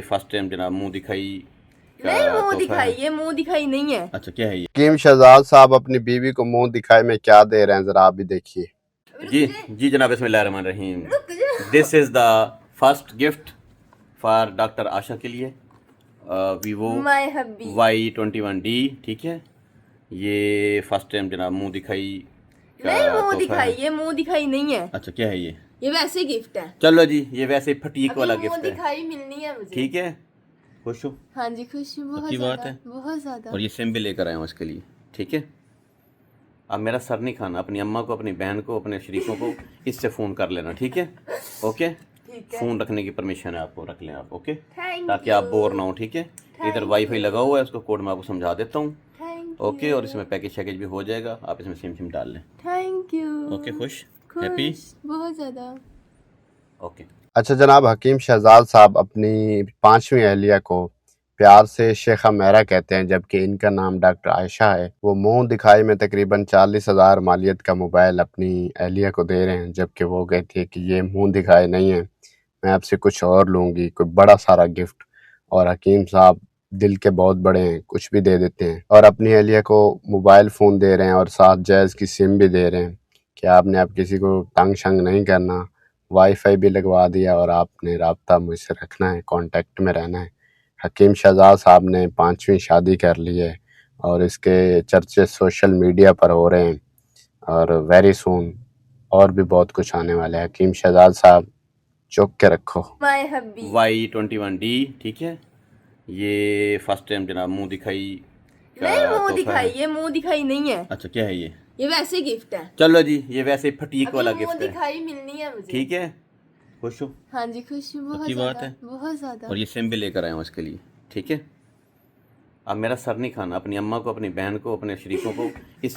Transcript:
First time जनाब मुंह दिखाई का नहीं मुंह तोहफा दिखाई, है। ये मुंह दिखाई नहीं है। अच्छा क्या है ये? हकीम शहजाद साहब अपनी बीवी को मुंह दिखाए में क्या दे रहे हैं, जरा आप भी देखिए। जी जी जनाब, बिस्मिल्लाहिर्रहमानिर्रहीम। रुक जा। This is the first gift for doctor Asha के लिए, वीवो माय हब्बी। Y21D, ठीक है। ये फर्स्ट टाइम जनाब मुंह दिखाई का नहीं मुंह तोहफा दिखाई, है। ये मुंह दिखाई नहीं है। अच्छा क्या है ये वैसे गिफ्ट है। चलो जी, ये वैसे फटीक अभी वाला मुंह गिफ्ट है, दिखाई मिलनी है मुझे। ठीक है। खुश हो? हाँ जी खुश हूँ, बहुत अच्छी बात ज्यादा, है। बहुत ज्यादा। और ये सिम भी लेकर आया हूँ इसके लिए, ठीक है। अब मेरा सर नहीं खाना, अपनी अम्मा को, अपनी बहन को, अपने शरीकों को इससे फ़ोन कर लेना, ठीक है। ओके, फ़ोन रखने की परमिशन है आपको, रख लें आप, ओके, ताकि आप बोर ना हो, ठीक है। इधर वाईफाई लगा हुआ है, उसको कोड मैं आपको समझा देता हूँ, ओके। और इसमें पैकेज शैकेज भी हो जाएगा, आप इसमें सिम सिम डाल लें। Thank you. ओके, खुश, हैप्पी, बहुत ज्यादा। ओके। अच्छा जनाब, हकीम शहजाद साहब अपनी पांचवी अहलिया को प्यार से शेखा मेरा कहते हैं, जबकि इनका नाम डॉक्टर आयशा है। वो मुंह दिखाई में तकरीबन 40,000 मालियत का मोबाइल अपनी अहलिया को दे रहे हैं, जबकि वो कहती है कि ये मुंह दिखाई नहीं है, मैं आपसे कुछ और लूँगी, कोई बड़ा सारा गिफ्ट। और हकीम साहब दिल के बहुत बड़े हैं, कुछ भी दे देते हैं। और अपनी अहलिया को मोबाइल फ़ोन दे रहे हैं और साथ जायज़ की सिम भी दे रहे हैं कि आपने अब किसी को तंग शंग नहीं करना। वाईफाई भी लगवा दिया और आपने राब्ता मुझसे रखना है, कांटेक्ट में रहना है। हकीम शहजाद साहब ने 5वीं शादी कर ली है और इसके चर्चे सोशल मीडिया पर हो रहे हैं, और वेरी सून और भी बहुत कुछ आने वाला है। हकीम शहजाद साहब चुप के रखो। My hubby. Y21D, ठीक है। ये फर्स्ट टाइम जनाब मुंह दिखाई का नहीं मुंह तोहफा दिखाई, है। ये मुंह दिखाई नहीं है। अच्छा क्या है ये वैसे गिफ्ट है। चलो जी, ये वैसे फटीक अभी वाला मुंह गिफ्ट है, दिखाई मिलनी है मुझे। ठीक है। खुश हो? हाँ जी खुश हूँ, बहुत अच्छी बात ज्यादा, है। बहुत ज्यादा। और ये सिम भी लेकर आया हूँ इसके लिए, ठीक है। अब मेरा सर नहीं खाना, अपनी अम्मा को, अपनी बहन को, अपने शरीकों को इससे